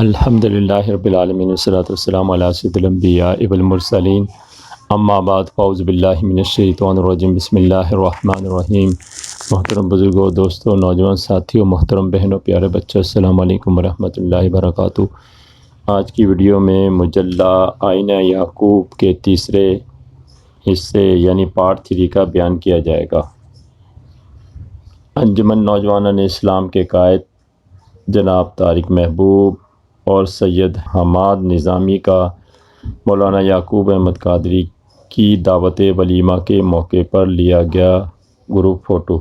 الحمدللہ رب العالمین والصلاۃ والسلام علی سید الانبیاء والمرسلین اما بعد فاعوذ باللہ من الشیطان الرجیم بسم اللہ الرحمن الرحیم۔ محترم بزرگوں، دوستوں، نوجوان ساتھیوں، محترم بہنوں، پیارے بچوں، السلام علیکم ورحمۃ اللہ وبرکاتہ۔ آج کی ویڈیو میں مجلہ آئینہ یعقوب کے تیسرے حصے یعنی پارٹ 3 کا بیان کیا جائے گا۔ انجمن نوجوانان اسلام کے قائد جناب طارق محبوب اور سید حماد نظامی کا مولانا یعقوب احمد قادری کی دعوت ولیمہ کے موقع پر لیا گیا گروپ فوٹو۔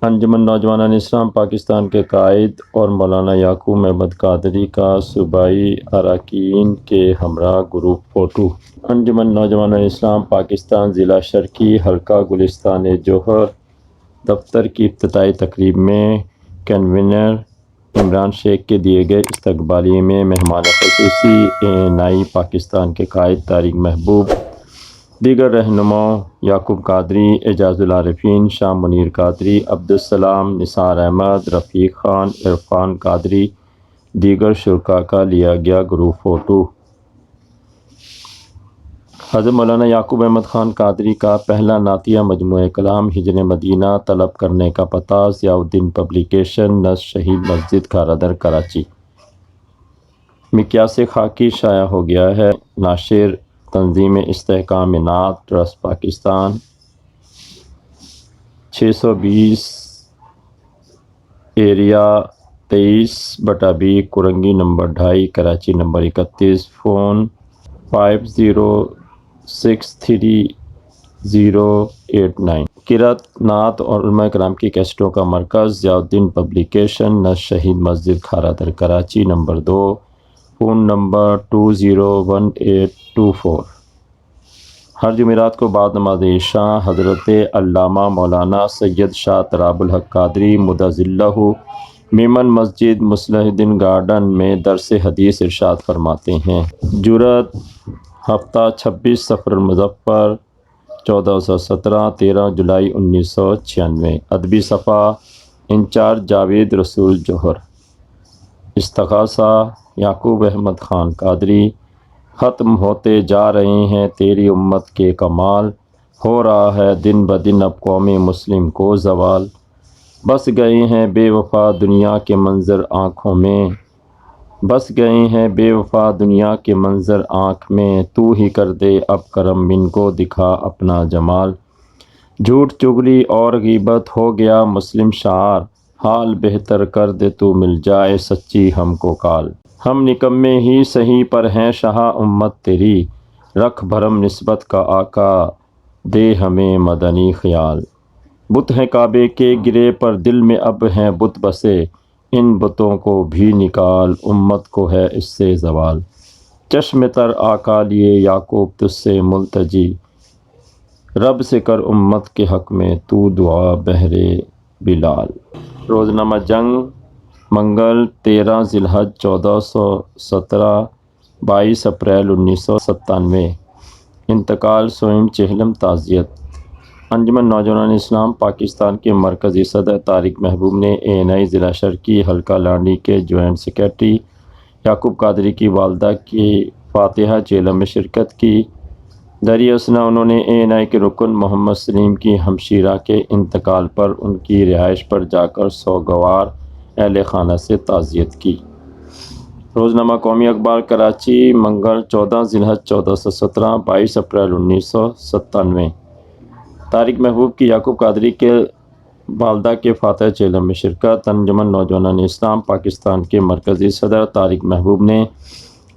انجمن نوجوانان اسلام پاکستان کے قائد اور مولانا یعقوب احمد قادری کا صوبائی اراکین کے ہمراہ گروپ فوٹو۔ انجمن نوجوانان اسلام پاکستان ضلع شرقی حلقہ گلستان جوہر دفتر کی افتتاحی تقریب میں کنوینر عمران شیخ کے دیے گئے استقبالیے میں مہمان خصوصی ANI پاکستان کے قائد طارق محبوب، دیگر رہنماؤں یعقوب قادری، اعجاز العارفین شاہ منیر قادری، عبدالسلام، نثار احمد، رفیق خان، عرفان قادری، دیگر شرکاء کا لیا گیا گروپ فوٹو۔ حضرت مولانا یعقوب احمد خان قادری کا پہلا نعتیہ مجموعہ کلام ہجر مدینہ طلب کرنے کا پتہ ضیاء الدین پبلیکیشن، نصر شہید مسجد کھارادر کراچی۔ مقیاس خاکی شائع ہو گیا ہے۔ ناشر تنظیم استحکام نعت trust Pakistan 620 area 23/B Korangi number 2.5 Karachi number 31 phone 50630089۔ قرأت نعت اور علماء کرام کی کیسٹوں کا مرکز ضیاء الدین پبلیکیشن، نصر شہید مسجد Kharadar Karachi number 2 phone number 201824۔ ہر جمعرات کو بعد نماز عشاء حضرت علامہ مولانا سید شاہ تراب الحق قادری مدظلہ میمن مسجد مصلح الدین گارڈن میں درس حدیث ارشاد فرماتے ہیں۔ جرأت ہفتہ 26 صفر المظفر 1417 13 جولائی 1996۔ ادبی صفحہ انچارج جاوید رسول جوہر۔ استغاثہ یعقوب احمد خان قادری۔ ختم ہوتے جا رہے ہیں تیری امت کے کمال، ہو رہا ہے دن بدن اب قوم مسلم کو زوال، بس گئے ہیں بے وفا دنیا کے منظر آنکھوں میں، بس گئے ہیں بے وفا دنیا کے منظر آنکھ میں، تو ہی کر دے اب کرم ان کو دکھا اپنا جمال، جھوٹ چغلی اور غیبت ہو گیا مسلم شعار، حال بہتر کر دے تو مل جائے سچی ہم کو کال، ہم نکمے ہی سہی پر ہیں شاہ امت تیری، رکھ بھرم نسبت کا آقا دے ہمیں مدنی خیال، بت ہیں کعبے کے گرے پر دل میں اب ہیں بت بسے، ان بتوں کو بھی نکال امت کو ہے اس سے زوال، چشم تر آقا لیے یعقوب تجھ سے ملتجی، رب سے کر امت کے حق میں تو دعا بہرے بلال۔ روزنامہ جنگ منگل 13 ذی الحج 1417 22 اپریل 1997۔ انتقال سوئم چہلم تعزیت۔ انجمن نوجوانان اسلام پاکستان کے مرکزی صدر طارق محبوب نے ANI ضلع شرقی حلقہ لانڈی کے جوائنٹ سیکریٹری یعقوب قادری کی والدہ کی فاتحہ چیلم میں شرکت کی۔ دریں اثنا انہوں نے ANI کے رکن محمد سلیم کی ہمشیرہ کے انتقال پر ان کی رہائش پر جا کر سوگوار اہل خانہ سے تعزیت کی۔ روزنامہ قومی اخبار کراچی منگل 14 ذی الحج 1417 22 اپریل 1997۔ طارق محبوب کی یعقوب قادری کے والدہ کے فاتحہ چیلم میں شرکت۔ انجمن نوجوانان اسلام پاکستان کے مرکزی صدر طارق محبوب نے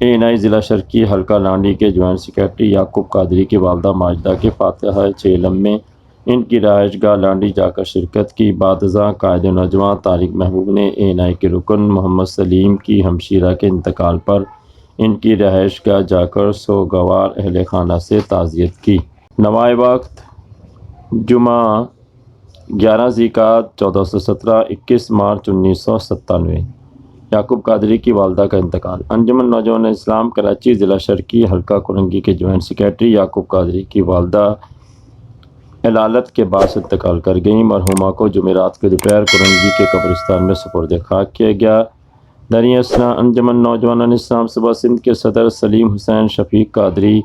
ANI ضلع شرقی حلقہ لانڈی کے جوائنٹ سیکریٹری یعقوب قادری کی والدہ ماجدہ کے فاتحہ چیلم میں ان کی رہائش گاہ لانڈی جا کر شرکت کی۔ بعد ازاں قائد نوجوان طارق محبوب نے ANI کے رکن محمد سلیم کی ہمشیرہ کے انتقال پر ان کی رہائش گاہ جا کر سوگوار اہل خانہ سے تعزیت کی۔ نوائے وقت جمعہ 11 ذی القعدہ 1417 21 مارچ 1997۔ یعقوب قادری کی والدہ کا انتقال۔ انجمن نوجوان اسلام کراچی ضلع شرقی حلقہ کورنگی کے جوائنٹ سیکریٹری یعقوب قادری کی والدہ علالت کے باعث انتقال کر گئیں۔ مرحومہ کو جمعرات کی دوپہر کورنگی کے قبرستان میں سپرد خاک کیا گیا۔ دارین اسلام انجمن نوجوانان اسلام صوبہ سندھ کے صدر سلیم حسین شفیق قادری،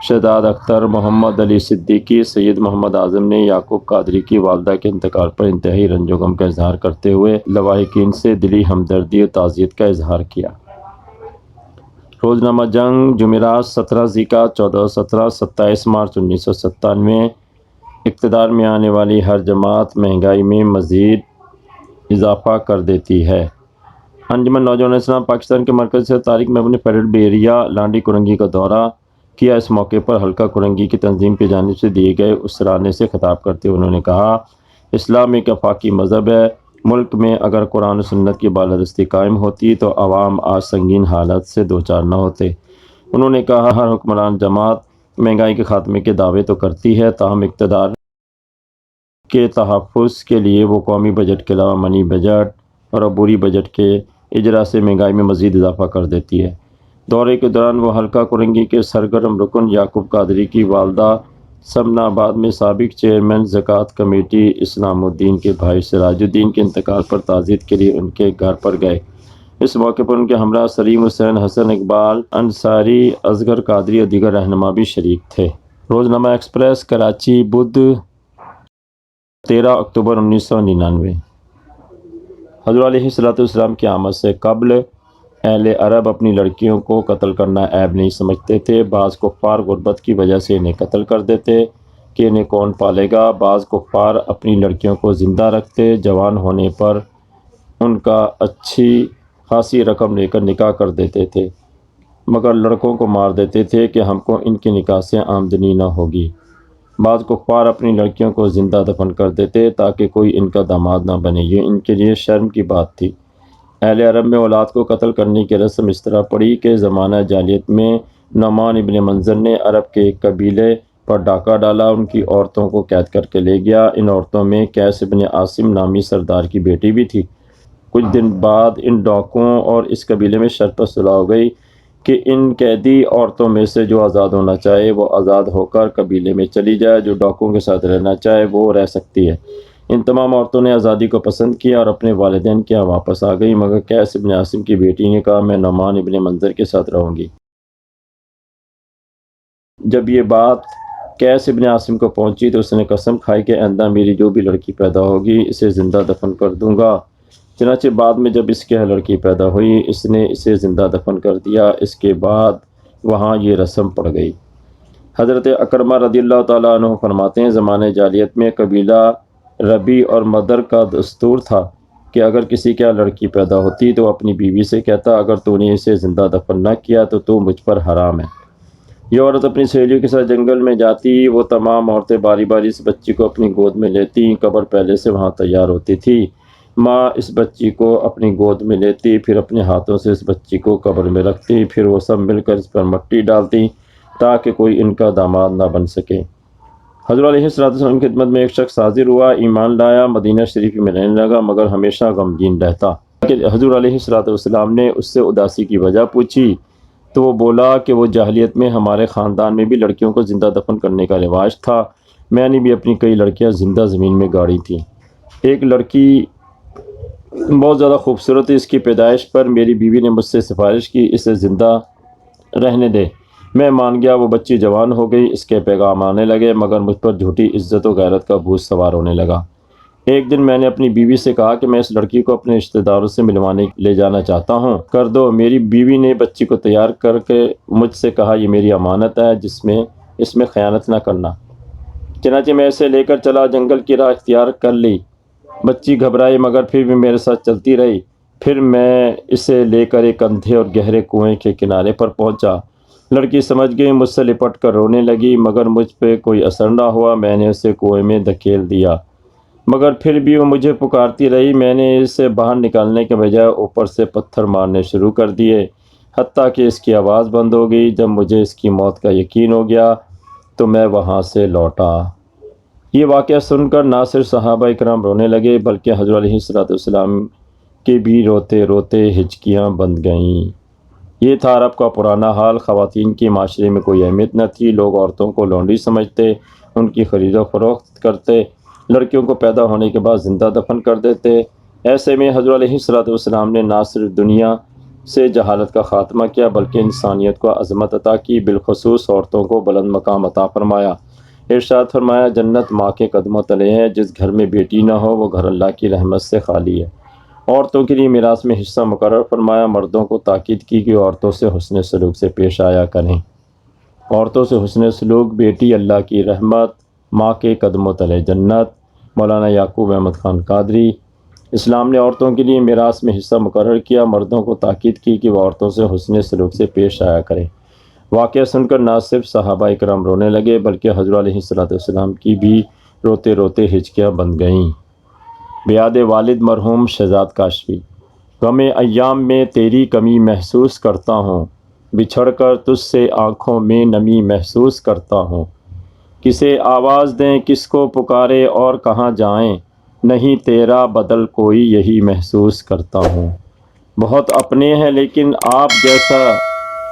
شہزاد اختر، محمد علی صدیقی، سید محمد اعظم نے یعقوب قادری کی والدہ کے انتقال پر انتہائی رنج و غم کا اظہار کرتے ہوئے لواحقین سے دلی ہمدردی اور تعزیت کا اظہار کیا۔ روزنامہ جنگ جمعرات 17 ذیقعدہ 1417 27 مارچ 1997 اقتدار میں آنے والی ہر جماعت مہنگائی میں مزید اضافہ کر دیتی ہے۔ انجمن نوجوان اسلام پاکستان کے مرکز سے طارق محمود نے پیریڈ بیریا لانڈی کرنگی کا دورہ کیا۔ اس موقع پر حلقہ کرنگی کی تنظیم کی جانب سے دیے گئے اسرانے سے خطاب کرتے ہوئے انہوں نے کہا، اسلام ایک آفاقی مذہب ہے۔ ملک میں اگر قرآن و سنت کی بالادستی قائم ہوتی تو عوام آج سنگین حالت سے دوچار نہ ہوتے۔ انہوں نے کہا، ہر حکمران جماعت مہنگائی کے خاتمے کے دعوے تو کرتی ہے، تاہم اقتدار کے تحفظ کے لیے وہ قومی بجٹ کے علاوہ منی بجٹ اور عبوری بجٹ کے اجرا سے مہنگائی میں مزید اضافہ کر دیتی ہے۔ دورے کے دوران وہ حلقہ کرنگی کے سرگرم رکن یعقوب قادری کی والدہ سمنا آباد میں سابق چیئرمین زکوٰۃ کمیٹی اسلام الدین کے بھائی سراج الدین کے انتقال پر تعزیت کے لیے ان کے گھر پر گئے۔ اس موقع پر ان کے ہمراہ سلیم حسین، حسن اقبال انصاری، اصغر قادری اور دیگر رہنما بھی شریک تھے۔ روزنامہ ایکسپریس کراچی بدھ 13 اکتوبر 1999۔ حضور علیہ السلام کی آمد سے قبل اہل عرب اپنی لڑکیوں کو قتل کرنا عیب نہیں سمجھتے تھے۔ بعض کفار غربت کی وجہ سے انہیں قتل کر دیتے کہ انہیں کون پالے گا۔ بعض کفار اپنی لڑکیوں کو زندہ رکھتے، جوان ہونے پر ان کا اچھی خاصی رقم لے کر نکاح کر دیتے تھے، مگر لڑکوں کو مار دیتے تھے کہ ہم کو ان کے نکاح سے آمدنی نہ ہوگی۔ بعض کفار اپنی لڑکیوں کو زندہ دفن کر دیتے تاکہ کوئی ان کا داماد نہ بنے، یہ ان کے لیے شرم کی بات تھی۔ اہل عرب میں اولاد کو قتل کرنے کی رسم اس طرح پڑی کہ زمانہ جاہلیت میں نعمان ابن منظر نے عرب کے ایک قبیلے پر ڈاکہ ڈالا، ان کی عورتوں کو قید کر کے لے گیا۔ ان عورتوں میں قیس ابن عاصم نامی سردار کی بیٹی بھی تھی۔ کچھ دن بعد ان ڈاکوؤں اور اس قبیلے میں شرط پر صلح ہو گئی کہ ان قیدی عورتوں میں سے جو آزاد ہونا چاہے وہ آزاد ہو کر قبیلے میں چلی جائے، جو ڈاکوؤں کے ساتھ رہنا چاہے وہ رہ سکتی ہے۔ ان تمام عورتوں نے آزادی کو پسند کیا اور اپنے والدین کے یہاں واپس آ گئی، مگر قیس ابن عاصم کی بیٹی نے کہا، میں نعمان ابن منظر کے ساتھ رہوں گی۔ جب یہ بات قیس ابن عاصم کو پہنچی تو اس نے قسم کھائی کہ آئندہ میری جو بھی لڑکی پیدا ہوگی اسے زندہ دفن کر دوں گا۔ چنانچہ بعد میں جب اس کے یہاں لڑکی پیدا ہوئی اس نے اسے زندہ دفن کر دیا۔ اس کے بعد وہاں یہ رسم پڑ گئی۔ حضرت اکرمہ رضی اللہ تعالیٰ عنہ فرماتے ہیں، زمانہ جاہلیت میں قبیلہ ربی اور مدر کا دستور تھا کہ اگر کسی کے یہاں لڑکی پیدا ہوتی تو اپنی بیوی سے کہتا، اگر تو نے اسے زندہ دفن نہ کیا تو مجھ پر حرام ہے۔ یہ عورت اپنی سہیلیوں کے ساتھ جنگل میں جاتی، وہ تمام عورتیں باری باری اس بچی کو اپنی گود میں لیتی، قبر پہلے سے وہاں تیار ہوتی تھی۔ ماں اس بچی کو اپنی گود میں لیتی، پھر اپنے ہاتھوں سے اس بچی کو قبر میں رکھتی، پھر وہ سب مل کر اس پر مٹی ڈالتی تاکہ کوئی ان کا داماد نہ بن سکے۔ حضور علیہ السلام کی خدمت میں ایک شخص حاضر ہوا، ایمان لایا، مدینہ شریف میں رہنے لگا، مگر ہمیشہ غمگین رہتا۔ حضور علیہ السلام نے اس سے اداسی کی وجہ پوچھی تو وہ بولا کہ وہ جاہلیت میں ہمارے خاندان میں بھی لڑکیوں کو زندہ دفن کرنے کا رواج تھا، میں نے بھی اپنی کئی لڑکیاں زندہ زمین میں گاڑی تھیں۔ ایک لڑکی بہت زیادہ خوبصورت ہے، اس کی پیدائش پر میری بیوی نے مجھ سے سفارش کی اسے زندہ رہنے دے۔ میں مان گیا، وہ بچی جوان ہو گئی، اس کے پیغام آنے لگے، مگر مجھ پر جھوٹی عزت و غیرت کا بھوت سوار ہونے لگا۔ ایک دن میں نے اپنی بیوی سے کہا کہ میں اس لڑکی کو اپنے رشتہ داروں سے ملوانے لے جانا چاہتا ہوں، کر دو۔ میری بیوی نے بچی کو تیار کر کے مجھ سے کہا، یہ میری امانت ہے، اس میں خیانت نہ کرنا۔ چنانچہ میں اسے لے کر چلا، جنگل کی راہ اختیار کر لی۔ بچی گھبرائی مگر پھر بھی میرے ساتھ چلتی رہی۔ پھر میں اسے لے کر ایک اندھے اور گہرے کنویں کے کنارے پر پہنچا۔ لڑکی سمجھ گئی، مجھ سے لپٹ کر رونے لگی، مگر مجھ پہ کوئی اثر نہ ہوا۔ میں نے اسے کنویں میں دھکیل دیا، مگر پھر بھی وہ مجھے پکارتی رہی۔ میں نے اسے باہر نکالنے کے بجائے اوپر سے پتھر مارنے شروع کر دیے، حتیٰ کہ اس کی آواز بند ہو گئی۔ جب مجھے اس کی موت کا یقین ہو گیا تو میں وہاں سے لوٹا۔ یہ واقعہ سن کر نہ صرف صحابہ اکرام رونے لگے بلکہ حضور علیہ السلام کے بھی روتے روتے ہچکیاں بند گئیں۔ یہ تھا عرب کا پرانا حال، خواتین کی معاشرے میں کوئی اہمیت نہ تھی، لوگ عورتوں کو لونڈی سمجھتے، ان کی خرید و فروخت کرتے، لڑکیوں کو پیدا ہونے کے بعد زندہ دفن کر دیتے۔ ایسے میں حضرت علیہ السلام نے نہ صرف دنیا سے جہالت کا خاتمہ کیا بلکہ انسانیت کو عظمت عطا کی، بالخصوص عورتوں کو بلند مقام عطا فرمایا۔ ارشاد فرمایا، جنت ماں کے قدموں تلے ہے، جس گھر میں بیٹی نہ ہو وہ گھر اللہ کی رحمت سے خالی ہے۔ عورتوں کے لیے میراث میں حصہ مقرر فرمایا، مردوں کو تاکید کی کہ عورتوں سے حسن سلوک سے پیش آیا کریں۔ عورتوں سے حسن سلوک، بیٹی اللہ کی رحمت، ماں کے قدموں تلے جنت۔ مولانا یعقوب احمد خان قادری۔ اسلام نے عورتوں کے لیے میراث میں حصہ مقرر کیا، مردوں کو تاکید کی کہ وہ عورتوں سے حسن سلوک سے پیش آیا کریں۔ واقعہ سن کر نہ صرف صحابہ اکرام رونے لگے بلکہ حضرت علیہ السلام کی بھی روتے روتے ہچکیاں بند گئیں۔ بیاد والد مرحوم شہزاد کاشفی۔ غم ایام میں تیری کمی محسوس کرتا ہوں، بچھڑ کر تجھ سے آنکھوں میں نمی محسوس کرتا ہوں۔ کسے آواز دیں، کس کو پکارے اور کہاں جائیں، نہیں تیرا بدل کوئی یہی محسوس کرتا ہوں۔ بہت اپنے ہیں لیکن آپ جیسا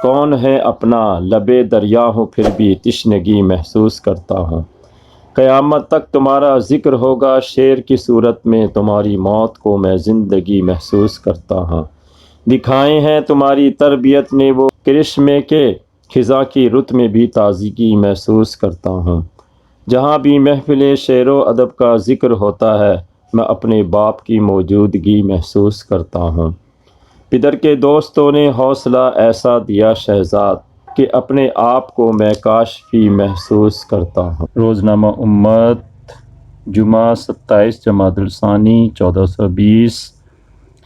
کون ہے اپنا، لبے دریا ہوں پھر بھی تشنگی محسوس کرتا ہوں۔ قیامت تک تمہارا ذکر ہوگا، شیر کی صورت میں تمہاری موت کو میں زندگی محسوس کرتا ہوں۔ دکھائے ہیں تمہاری تربیت نے وہ کرشمے کے، خزاں کی رت میں بھی تازگی محسوس کرتا ہوں۔ جہاں بھی محفل شعر و ادب کا ذکر ہوتا ہے میں اپنے باپ کی موجودگی محسوس کرتا ہوں۔ پدر کے دوستوں نے حوصلہ ایسا دیا شہزاد کہ اپنے آپ کو میں کاشفی محسوس کرتا ہوں۔ روزنامہ امت، جمعہ 27 جمادی الثانی 1420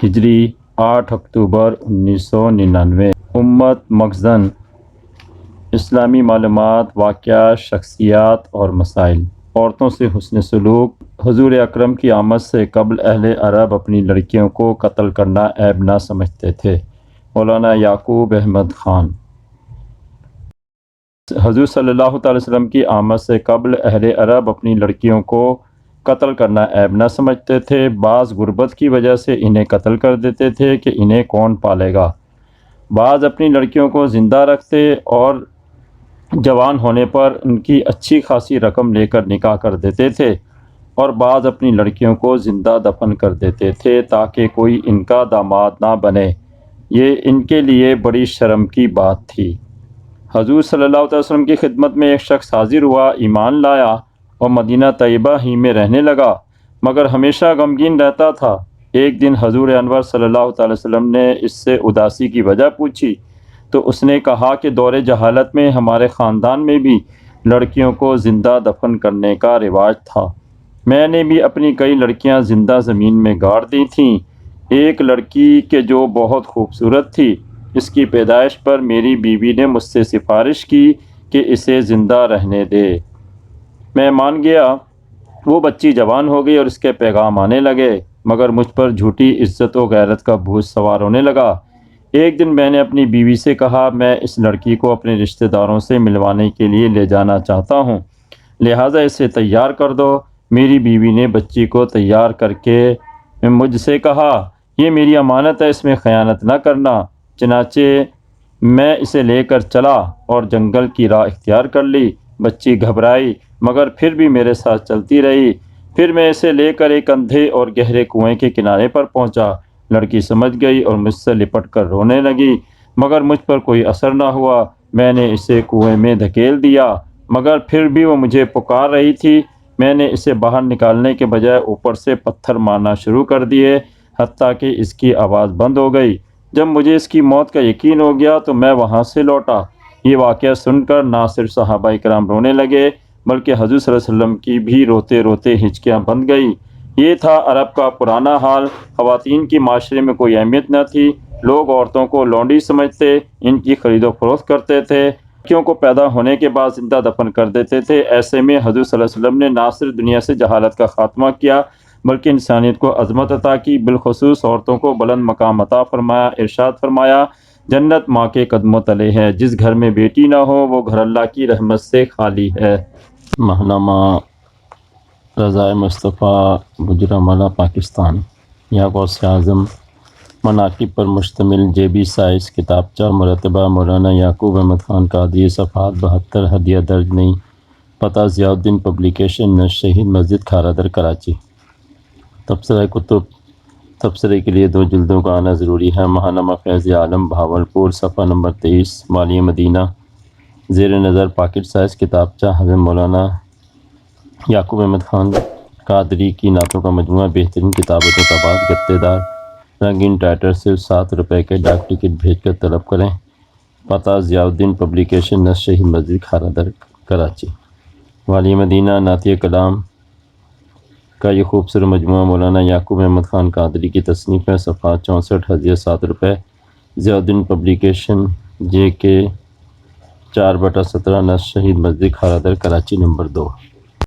ہجری، 8 اکتوبر 1999۔ امت مخزن، اسلامی معلومات، واقعات، شخصیات اور مسائل۔ عورتوں سے حسن سلوک۔ حضور اکرم کی آمد سے قبل اہل عرب اپنی لڑکیوں کو قتل کرنا عیب نہ سمجھتے تھے۔ مولانا یعقوب احمد خان۔ حضور صلی اللہ علیہ وسلم کی آمد سے قبل اہل عرب اپنی لڑکیوں کو قتل کرنا عیب نہ سمجھتے تھے۔ بعض غربت کی وجہ سے انہیں قتل کر دیتے تھے کہ انہیں کون پالے گا۔ بعض اپنی لڑکیوں کو زندہ رکھتے اور جوان ہونے پر ان کی اچھی خاصی رقم لے کر نکاح کر دیتے تھے، اور بعض اپنی لڑکیوں کو زندہ دفن کر دیتے تھے تاکہ کوئی ان کا داماد نہ بنے۔ یہ ان کے لیے بڑی شرم کی بات تھی۔ حضور صلی اللہ علیہ وسلم کی خدمت میں ایک شخص حاضر ہوا، ایمان لایا اور مدینہ طیبہ ہی میں رہنے لگا، مگر ہمیشہ غمگین رہتا تھا۔ ایک دن حضور انور صلی اللہ علیہ وسلم نے اس سے اداسی کی وجہ پوچھی تو اس نے کہا کہ دور جہالت میں ہمارے خاندان میں بھی لڑکیوں کو زندہ دفن کرنے کا رواج تھا۔ میں نے بھی اپنی کئی لڑکیاں زندہ زمین میں گاڑ دی تھیں۔ ایک لڑکی کہ جو بہت خوبصورت تھی، اس کی پیدائش پر میری بیوی نے مجھ سے سفارش کی کہ اسے زندہ رہنے دے۔ میں مان گیا۔ وہ بچی جوان ہو گئی اور اس کے پیغام آنے لگے، مگر مجھ پر جھوٹی عزت و غیرت کا بھوت سوار ہونے لگا۔ ایک دن میں نے اپنی بیوی سے کہا، میں اس لڑکی کو اپنے رشتہ داروں سے ملوانے کے لیے لے جانا چاہتا ہوں، لہٰذا اسے تیار کر دو۔ میری بیوی نے بچی کو تیار کر کے مجھ سے کہا، یہ میری امانت ہے، اس میں خیانت نہ کرنا۔ چنانچہ میں اسے لے کر چلا اور جنگل کی راہ اختیار کر لی۔ بچی گھبرائی مگر پھر بھی میرے ساتھ چلتی رہی۔ پھر میں اسے لے کر ایک اندھے اور گہرے کنویں کے کنارے پر پہنچا۔ لڑکی سمجھ گئی اور مجھ سے لپٹ کر رونے لگی، مگر مجھ پر کوئی اثر نہ ہوا۔ میں نے اسے کنویں میں دھکیل دیا، مگر پھر بھی وہ مجھے پکار رہی تھی۔ میں نے اسے باہر نکالنے کے بجائے اوپر سے پتھر مارنا شروع کر دیے، حتیٰ کہ اس کی آواز بند ہو گئی۔ جب مجھے اس کی موت کا یقین ہو گیا تو میں وہاں سے لوٹا۔ یہ واقعہ سن کر نہ صرف صحابہ اکرام رونے لگے بلکہ حضور صلی اللہ علیہ وسلم کی بھی روتے روتے ہچکیاں بند گئی۔ یہ تھا عرب کا پرانا حال۔ خواتین کی معاشرے میں کوئی اہمیت نہ تھی، لوگ عورتوں کو لونڈی سمجھتے، ان کی خرید و فروخت کرتے تھے، لڑکیوں کو پیدا ہونے کے بعد زندہ دفن کر دیتے تھے۔ ایسے میں حضور صلی اللہ علیہ وسلم نے نہ صرف دنیا سے جہالت کا خاتمہ کیا بلکہ انسانیت کو عظمت عطا کی، بالخصوص عورتوں کو بلند مقام عطا فرمایا۔ ارشاد فرمایا، جنت ماں کے قدموں تلے ہے، جس گھر میں بیٹی نہ ہو وہ گھر اللہ کی رحمت سے خالی ہے۔ ماہنامہ رضائے مصطفیٰ، گوجرانوالہ، پاکستان۔ یا غوث اعظم مناقب پر مشتمل جیبی سائز کتابچہ، مرتبہ مولانا یعقوب احمد خان قادری، صفحات 72، ہدیہ درج نہیں، پتہ ضیاء الدین پبلیکیشن، شہید مسجد کھارا در، کراچی۔ تبصرہ کتب، تبصرے کے لیے 2 جلدوں کا آنا ضروری ہے۔ ماہنامہ فیض عالم بہاولپور، صفحہ نمبر 23، والی مدینہ۔ زیر نظر پاکٹ سائز کتابچہ حضرت مولانا یعقوب احمد خان قادری کی نعتوں کا مجموعہ، بہترین کتابت و طباعت، گتے دار رنگین ٹائٹل، صرف 7 روپے کے ڈاک ٹکٹ بھیج کر طلب کریں۔ پتہ ضیاء الدین پبلیکیشن، نصر شہید مسجد کھارا در، کراچی۔ والی مدینہ۔ نعتیہ کلام کا یہ خوبصورت مجموعہ مولانا یعقوب احمد خان قادری کی تصنیف ہے۔ صفحات 64، ہدیہ 7 روپے، ضیاء الدین پبلیکیشن، JK 4/17، نصر شہید مسجد کھارا در، کراچی، نمبر 2۔